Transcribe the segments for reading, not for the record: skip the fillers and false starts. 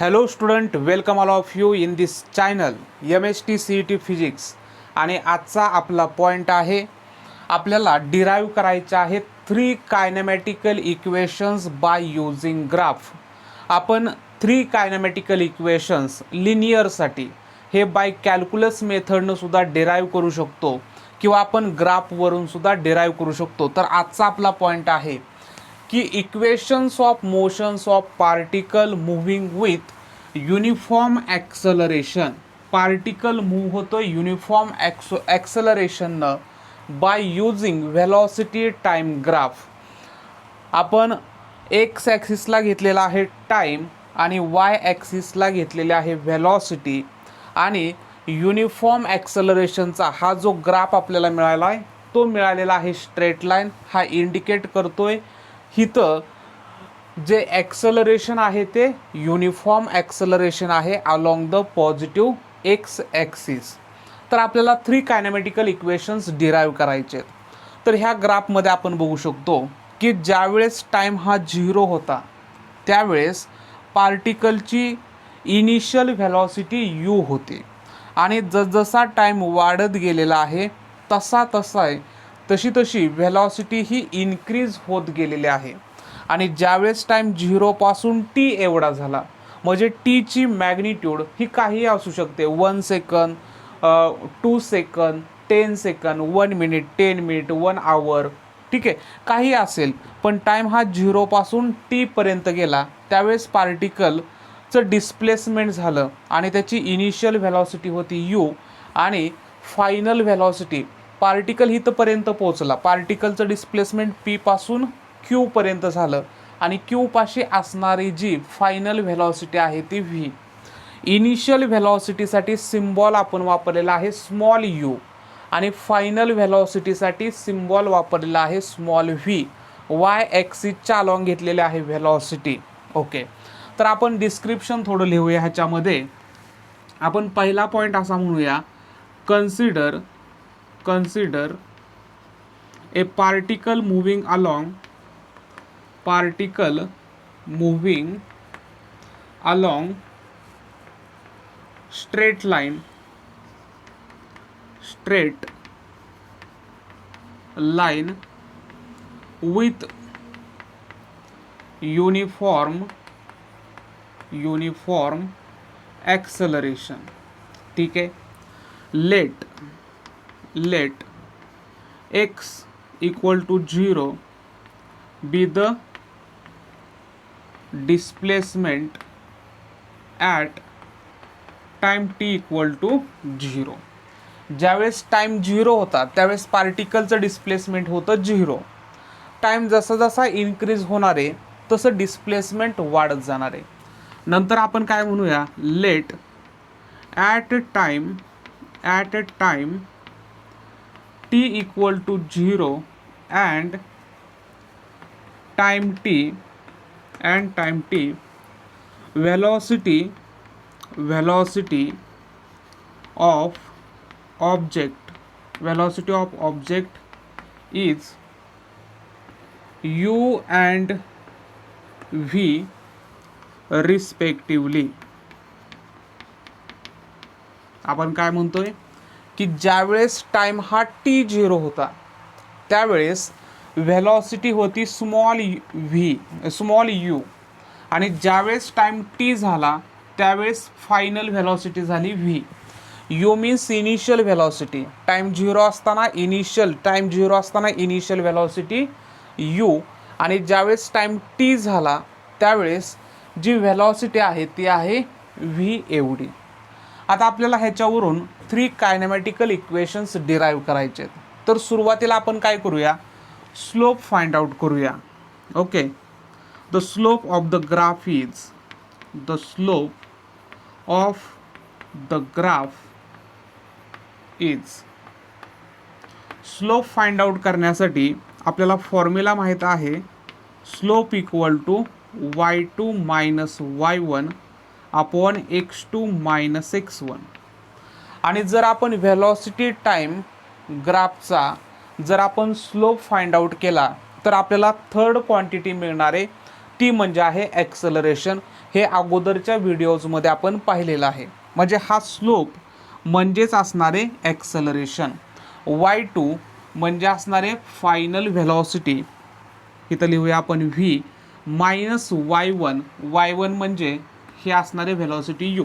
Hello student, welcome all of you in this channel MST CET physics. आणि आजचा आपला point आहे, आपल्याला डिराईव्ह करायचे आहेत 3 कायनेमॅटिकल इक्वेशन्स बाय यूजिंग ग्राफ. आपण 3 कायनेमॅटिकल इक्वेशन्स लिनियरसाठी हे बाय कॅल्क्युलस मेथडनं सुद्धा डिराईव्ह करू शकतो किंवा आपण ग्राफवरून सुद्धा डिराईव्ह करू शकतो. तर आजचा आपला पॉईंट आहे की equations of motions of particle moving with uniform acceleration. Particle move होतो युनिफॉर्म ॲक्सलरेशननं by using velocity time graph. आपण एक्स ॲक्सिसला घेतलेला आहे टाईम आणि वाय ॲक्सिसला घेतलेले आहे व्हेलॉसिटी, आणि युनिफॉर्म ॲक्सलरेशनचा हा जो ग्राफ आपल्याला मिळाला आहे तो मिळालेला आहे स्ट्रेट लाईन. हा इंडिकेट करतोय इथं जे ॲक्सलरेशन आहे ते युनिफॉर्म ॲक्सलरेशन आहे along the positive x axis. तर आपल्याला 3 कायनेमॅटिकल इक्वेशन्स डिराईव्ह करायचे आहेत. तर ह्या ग्राफमध्ये आपण बघू शकतो की ज्यावेळेस टाईम हा 0 होता त्यावेळेस पार्टिकलची इनिशियल व्हेलॉसिटी u होती, आणि जसजसा टाईम वाढत गेलेला आहे तशी व्हेलॉसिटी ही इन्क्रीज होत गेलेली आहे. आणि ज्यावेळेस टाईम 0 पासून t एवढा झाला, म्हणजे टीची मॅग्निट्यूड ही काही असू शकते, 1 second, 2 second, 10 second, 1 minute, 10 minute, 1 आवर, ठीक आहे, काही असेल. पण टाईम हा 0 पासून t पर्यंत गेला त्यावेळेस पार्टिकलचं डिस्प्लेसमेंट झालं आणि त्याची इनिशियल व्हेलॉसिटी होती u, आणि फायनल व्हेलॉसिटी पार्टिकल इथंपर्यंत पोहोचला. पार्टिकलचं डिस्प्लेसमेंट p पासून q पर्यंत झालं, आणि q पाशी असणारी जी फायनल व्हेलॉसिटी आहे ती v. इनिशियल व्हेलॉसिटीसाठी सिम्बॉल आपण वापरलेला आहे स्मॉल u, आणि फायनल व्हेलॉसिटीसाठी सिम्बॉल वापरलेला आहे स्मॉल v. वाय ॲक्सिसच्या अलॉंग घेतलेले आहे व्हेलॉसिटी. ओके, तर आपण डिस्क्रिप्शन थोडं लिहूया. ह्याच्यामध्ये आपण पहिला पॉईंट असा म्हणूया, consider A particle moving along straight line with uniform acceleration. ठीक आहे. let x equal to 0 be the displacement at time t equal to 0. ज्यावेळेस टाईम 0 होता त्यावेळेस पार्टिकलचं डिस्प्लेसमेंट होतं 0. टाईम जसा जसा इन्क्रीज होणार आहे तसं डिस्प्लेसमेंट वाढत जाणार आहे. नंतर आपण काय म्हणूया, let at time t equal to 0 and time t velocity of object is u and v respectively. आपण काय म्हणतोय की ज्यावेळेस टाईम हा t0 होता त्यावेळेस व्हेलॉसिटी होती स्मॉल u, आणि ज्यावेळेस टाईम t झाला त्यावेळेस फायनल व्हेलॉसिटी झाली v. u means initial velocity. Time 0 असताना इनिशियल व्हेलॉसिटी u, आणि ज्यावेळेस टाईम t झाला त्यावेळेस जी व्हेलॉसिटी आहे ती आहे v एवढी. आता आपल्याला ह्याच्यावरून 3 कायनेमॅटिकल इक्वेशन्स डिराईव्ह करायचे आहेत. तर सुरुवातीला आपण काय करूया, स्लोप फाइंड आउट करूया. Okay, the slope of the graph is slope find out करण्यासाठी आपल्याला फॉर्म्युला माहीत आहे, slope equal to y2 minus y1 upon x2 minus x1. आणि जर आपण व्हेलॉसिटी टाईम ग्राफचा जर आपण स्लोप फाइंड आउट केला तर आपल्याला थर्ड क्वांटिटी मिळणार आहे, टी म्हणजे आहे ॲक्सलरेशन. हे अगोदरच्या व्हिडिओजमध्ये आपण पाहिलेलं आहे. म्हणजे हा स्लोप म्हणजेच असणारे ॲक्सलरेशन. y2 म्हणजे असणारे फायनल व्हेलॉसिटी. इथं लिहूया आपण व्ही मायनस y1 म्हणजे हे असणारे व्हेलॉसिटी u.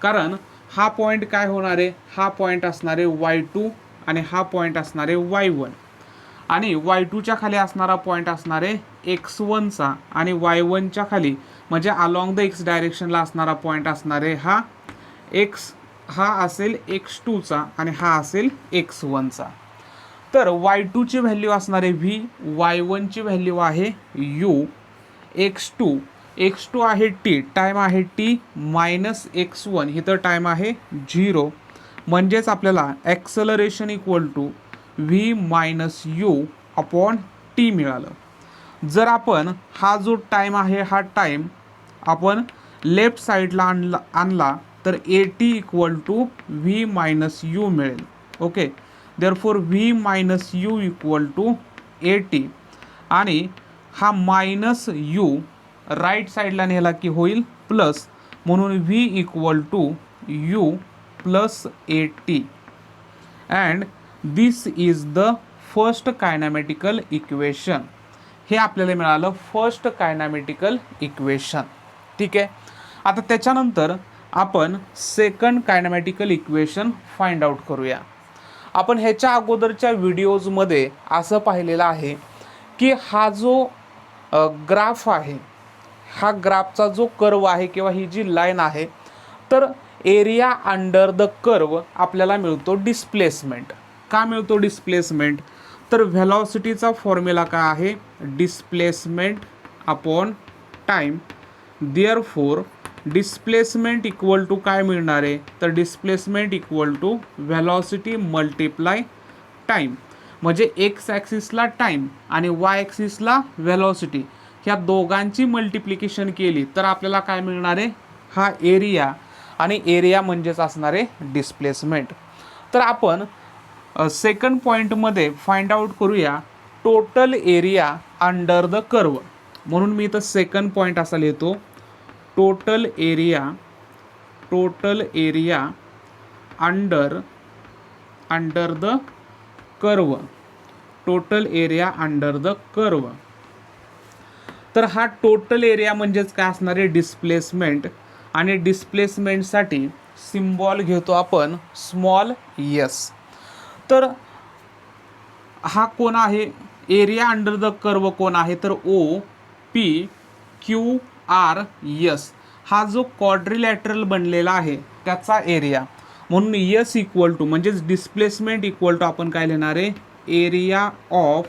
कारण हा पॉईंट काय होणार आहे, हा पॉईंट असणारे y2 आणि हा पॉईंट असणारे y1 आणि y2च्या खाली असणारा पॉईंट असणारे x1चा आणि y1च्या खाली म्हणजे अलॉंग द x डायरेक्शनला असणारा पॉईंट असणारे हा x, हा असेल x2चा आणि हा असेल x1चा. तर y2 ची व्हॅल्यू असणारे v, y1 ची व्हॅल्यू आहे u, x2 आहे t, टाइम आहे t मायनस x1, इथं टाइम आहे 0. म्हणजेच आपल्याला acceleration equal to v minus u upon T मिळालं. जर आपण हा जो टाइम आहे हा टाइम आपण लेफ्ट साईडला आणला तर at equal to v minus u मिळेल. Okay, therefore v minus u equal to at आणि हा मायनस u राईट साईडला नेला की होईल प्लस, म्हणून v equal to u plus at and this is the first kinematical equation. हे आपल्याला मिळालं फर्स्ट कायनॅमेटिकल इक्वेशन. ठीक आहे. आता त्याच्यानंतर आपण सेकंड कायनॅमेटिकल इक्वेशन फाइंड आउट करूया. आपण ह्याच्या अगोदरच्या व्हिडिओजमध्ये असं पाहिलेलं आहे की हा जो ग्राफ आहे, हा ग्राफचा जो कर्व आहे किंवा ही जी लाईन आहे, तर एरिया अंडर द कर्व आपल्याला मिळतो डिस्प्लेसमेंट. का मिळतो डिस्प्लेसमेंट, तर व्हेलॉसिटीचा फॉर्म्युला काय आहे, displacement upon time. Therefore displacement equal to काय मिळणार आहे, तर displacement equal to velocity multiply time. म्हणजे एक्स ॲक्सिसला टाइम आणि वाय ॲक्सिसला व्हेलॉसिटी, ह्या दोघांची मल्टिप्लिकेशन केली तर आपल्याला काय मिळणार आहे, हा एरिया आणि एरिया म्हणजेच असणारे डिस्प्लेसमेंट. तर आपण सेकंड पॉईंटमध्ये फाइंड आउट करूया total area under the curve. म्हणून मी इथं सेकंड पॉईंट असा लिहितो, total area under the curve, total area under the curve. तर हा टोटल एरिया म्हणजेच काय असणार आहे, डिस्प्लेसमेंट. आणि डिस्प्लेसमेंटसाठी सिम्बॉल घेतो आपण स्मॉल एस. तर हा कोण आहे, एरिया अंडर द कर्व कोण आहे, तर O P Q R S. हा जो क्वाड्रिलॅटरल बनलेला आहे त्याचा एरिया. म्हणून एस इक्वल टू म्हणजेच डिस्प्लेसमेंट इक्वल टू आपण काय लिहिणार आहे, area of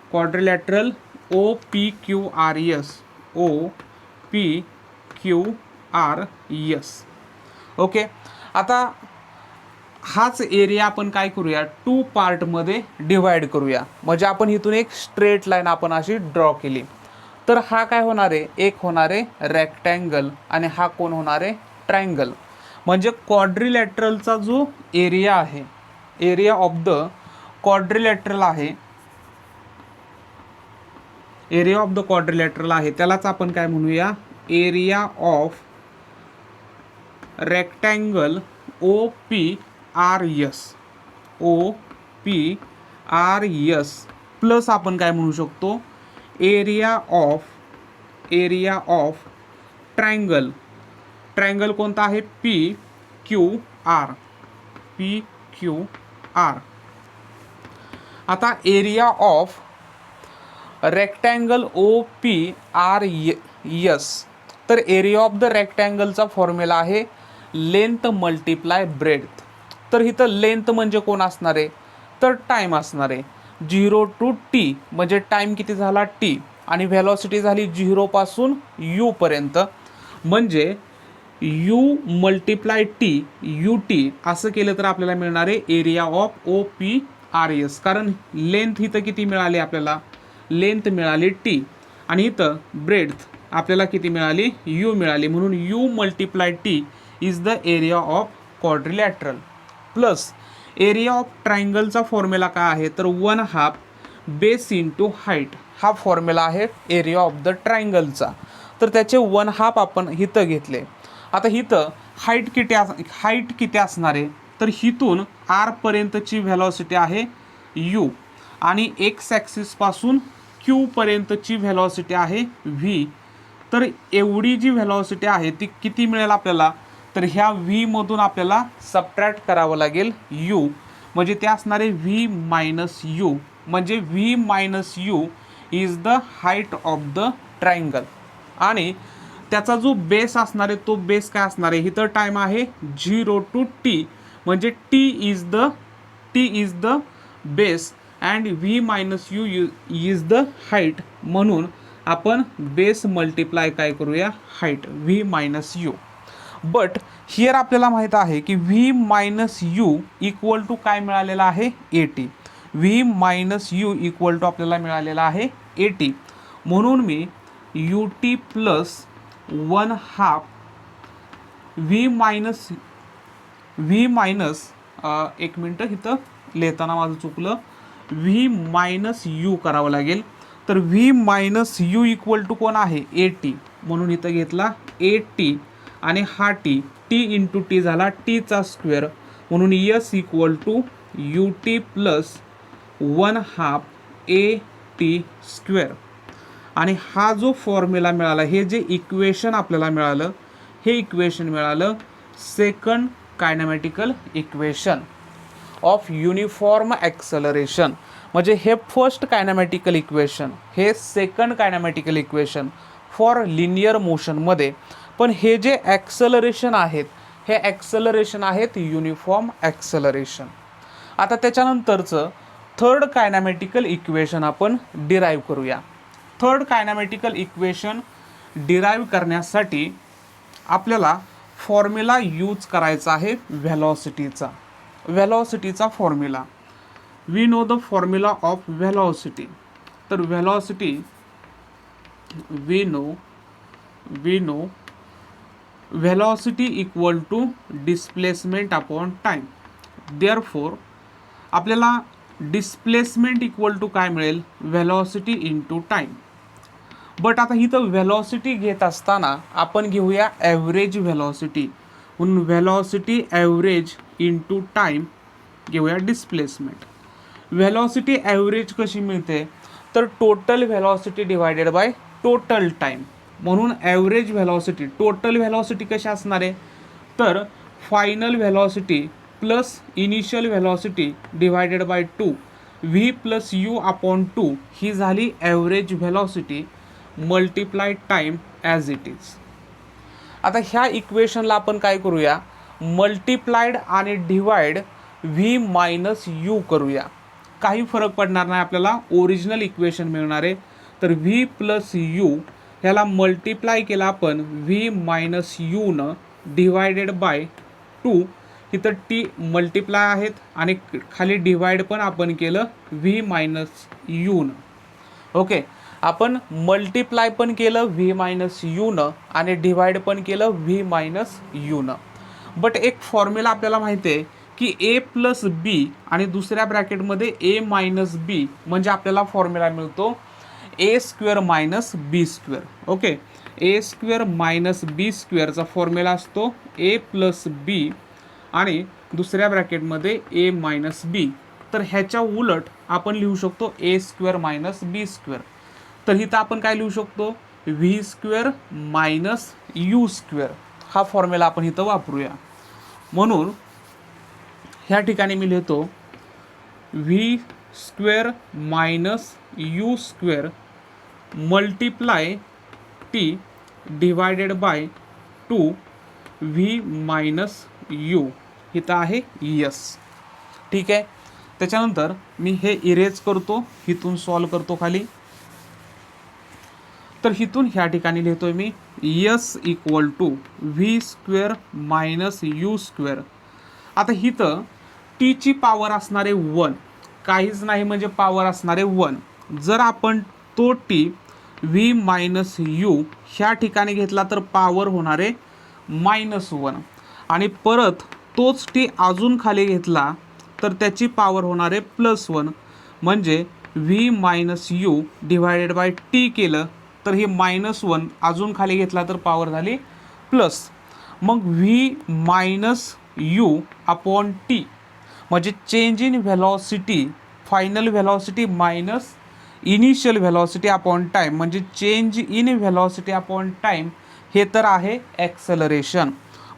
quadrilateral O P Q R S. Okay. आता हाच एरिया आपण काय करूया, टू पार्टमध्ये डिवाइड करूया. म्हणजे आपण इथून एक स्ट्रेट लाईन आपण अशी ड्रॉ केली तर हा काय होणार आहे, एक होणार आहे रेक्टँगल आणि हा कोण होणार आहे, ट्रायंगल. म्हणजे क्वाड्रिलॅटरलचा जो एरिया आहे, एरिया ऑफ द क्वाड्रिलॅटरल आहे, एरिया ऑफ द क्वाड्रिलॅटरल आहे त्यालाच आपण काय म्हणूया, area of rectangle O P R S plus आपण काय म्हणू शकतो, एरिया ऑफ ट्रायंगल कोणता आहे, पी क्यू आर. आता area of rectangle O P R S, तर एरिया ऑफ द रेक्टँगलचा फॉर्म्युला आहे लेंथ मल्टिप्लाय ब्रेड्थ. तर इथं लेंथ म्हणजे कोण असणार आहे, तर टाइम असणार आहे. 0 to t म्हणजे टाइम किती झाला t आणि व्हेलॉसिटी झाली 0 पासून u पर्यंत. म्हणजे u मल्टिप्लाय टी ut असं केलं तर आपल्याला मिळणार आहे area of O P R S. कारण लेंथ इथं किती मिळाली आपल्याला, लेंथ मिळाली t आणि इथं ब्रेड्थ आपल्याला किती मिळाली, u मिळाली. म्हणून u multiply t is the area of quadrilateral plus area of ट्रायंगलचा फॉर्म्युला काय आहे तर 1/2 बेस इंटू हाईट हा फॉर्म्युला आहे एरिया ऑफ द ट्रायंगलचा. तर त्याचे 1/2 आपण इथं घेतले. आता इथं हाईट किती असणार आहे तर इथून आर पर्यंतची व्हेलॉसिटी आहे यू आणि एक्स ॲक्सिसपासून क्यू पर्यंतची व्हेलॉसिटी आहे व्ही. तर एवढी जी व्हेलॉसिटी आहे ती किती मिळेल आपल्याला तर ह्या व्ही मधून आपल्याला सबट्रॅक्ट करावं लागेल यू, म्हणजे ते असणारे व्ही मायनस यू, म्हणजे V minus U is the height of the triangle. आणि त्याचा जो बेस असणार आहे तो बेस काय असणार आहे इथं टाईम आहे 0 to t, म्हणजे T is the base and V minus U is the height. म्हणून आपण बेस मल्टिप्लाय काय करूया height V minus U. But here आपल्याला माहीत आहे की V minus U equal to काय मिळालेलं आहे 80. V minus U equal to आपल्याला मिळालेला आहे 80. म्हणून मी U T plus 1/2 V minus एक मिनटं इथं लिहिताना माझं चुकलं, व्ही मायनस यू करावं लागेल. तर V minus U equal to कोण आहे 80, म्हणून इथं घेतला 80 आणि हा टी इंटू टी झाला टीचा स्क्वेअर, म्हणून S equal to U T plus 1/2 A T square. आणि हा जो फॉर्म्युला मिळाला, हे जे इक्वेशन आपल्याला मिळालं, हे इक्वेशन मिळालं second kinematical equation of uniform acceleration. म्हणजे हे फर्स्ट कायनॅमॅटिकल इक्वेशन, हे second kinematical equation for linear मोशनमध्ये. पण हे जे ॲक्सलरेशन आहेत हे ॲक्सलरेशन आहेत युनिफॉर्म ॲक्सलरेशन. आता त्याच्यानंतरचं थर्ड कायनॅमॅटिकल इक्वेशन आपण डिराईव्ह करूया. थर्ड कायनॅमॅटिकल इक्वेशन डिराईव्ह करण्यासाठी आपल्याला फॉर्म्युला यूज करायचा आहे व्हेलॉसिटीचा formula. We know the formula of velocity. तर velocity we know velocity equal to displacement upon time. Therefore आपल्याला डिस्प्लेसमेंट इक्वल टू काय मिळेल व्हेलॉसिटी इंटू टाईम. बट आता इथं व्हेलॉसिटी घेत असताना आपण घेऊया ॲव्हरेज व्हेलॉसिटी, म्हणून व्हेलॉसिटी ॲव्हरेज इंटू टाईम घेऊया डिस्प्लेसमेंट. व्हेलॉसिटी ॲव्हरेज कशी मिळते तर total velocity divided by total time. म्हणून ॲव्हरेज व्हेलॉसिटी टोटल व्हेलॉसिटी कशी असणार आहे तर final velocity plus initial velocity divided by 2 V plus you upon 2 ही झाली average velocity multiply time as it is. आता ह्या इक्वेशनला आपण काय करूया मल्टिप्लाइड आणि डिवाइड व्ही मायनस यू करूया. काही फरक पडणार नाही, आपल्याला ओरिजिनल इक्वेशन मिळणार आहे. तर व्ही प्लस यू ह्याला मल्टिप्लाय केला आपण व्ही मायनस यूनं डिवायडेड बाय 2. इथं टी मल्टिप्लाय आहेत आणि खाली डिवाइड पण आपण केलं व्ही मायनस यूनं. ओके, आपण मल्टिप्लाय पण केलं व्ही मायनस यूनं आणि डिवाइड पण केलं व्ही मायनस यूनं. बट एक फॉर्म्युला आपल्याला माहिती आहे की ए प्लस बी आणि दुसऱ्या ब्रॅकेटमध्ये ए मायनस बी, म्हणजे आपल्याला फॉर्म्युला मिळतो ए स्क्वेअर मायनस बी स्क्वेअर. ओके, ए स्क्वेअर मायनस बी स्क्वेअरचा फॉर्म्युला असतो ए प्लस बी आणि दुसऱ्या ब्रॅकेटमध्ये ए मायनस बी. तर ह्याच्या उलट आपण लिहू शकतो ए स्क्वेअर मायनस बी स्क्वेअर. तर इथं आपण काय लिहू शकतो V square minus U square हा फॉर्म्युला आपण इथं वापरूया. म्हणून ह्या ठिकाणी मी लिहितो V square minus U square multiply T divided by 2 V minus you. इथं आहे यस. ठीक आहे, त्याच्यानंतर मी हे इरेज करतो, इथून सॉल्व करतो खाली. तर इथून ह्या ठिकाणी लिहितोय मी S equal to V square minus U square. आता इथं टीची पॉवर असणारे 1, काहीच नाही म्हणजे पॉवर असणारे 1. जर आपण तो टी व्ही मायनस यू ह्या ठिकाणी घेतला तर पॉवर होणारे -1 आणि परत तोच टी अजून खाली घेतला तर त्याची पॉवर होणार आहे +1, म्हणजे V minus you divided by T केलं तर ही -1 अजून खाली घेतला तर पॉवर झाली प्लस, मग V minus U upon T म्हणजे change in velocity, final velocity minus initial velocity upon time म्हणजे change in velocity upon time, हे तर आहे ॲक्सेलरेशन.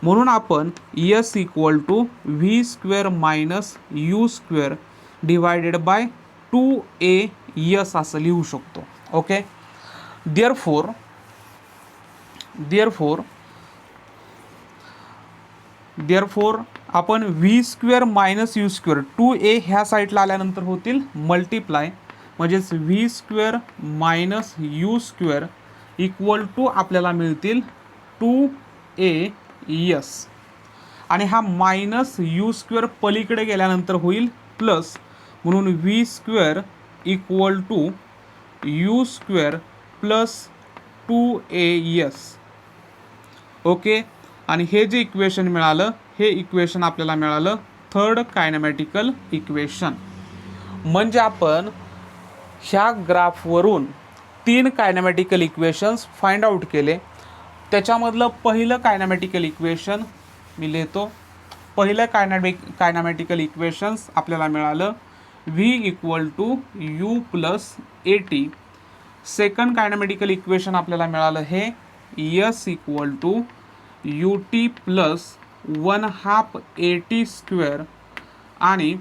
म्हणून आपण S equal to V square minus U square divided by 2a असं लिहू शकतो. ओके, देअरफोर आपण V square minus U square 2a ह्या साईडला आल्यानंतर होतील मल्टिप्लाय, म्हणजेच V square minus U square equal to आपल्याला मिळतील 2as, आणि हा मायनस यू स्क्वेअर पलीकडे गेल्यानंतर होईल प्लस, म्हणून V square equal to U square plus 2as. Okay, आणि हे जे इक्वेशन मिळालं हे इक्वेशन आपल्याला मिळालं थर्ड कायनेमॅटिकल इक्वेशन. म्हणजे आपण ह्या ग्राफवरून 3 कायनेमॅटिकल इक्वेशन्स फाइंड आउट केले. त्याच्यामधलं पहिलं कायनेमॅटिकल इक्वेशन मी लिहितो. पहिलं कायनेमॅटिकल इक्वेशन्स आपल्याला मिळालं V equal to U plus A T. Second kinematical equation आपल्याला मिळालं हे S equal to U T plus 1/2 A T square, आणि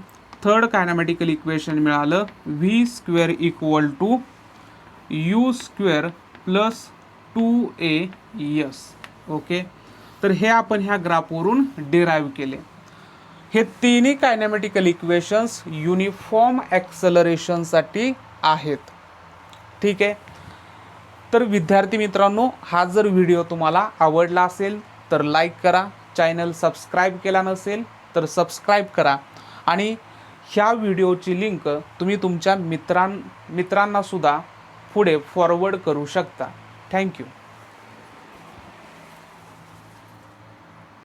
थर्ड कायनेमॅटिकल इक्वेशन मिळालं V square equal to U square plus 2as. Okay, तर हे आपण ह्या ग्राफवरून derive केले. हे तिन्ही कायनेमॅटिकल इक्वेशन्स युनिफॉर्म ॲक्सेलरेशनसाठी आहेत. ठीक आहे, तर विद्यार्थी मित्रांनो, हा जर व्हिडिओ तुम्हाला आवडला असेल तर लाईक करा, चॅनल सबस्क्राईब केला नसेल तर सबस्क्राईब करा, आणि ह्या व्हिडिओची लिंक तुम्ही तुमच्या मित्रांनासुद्धा पुढे फॉरवर्ड करू शकता. थँक्यू.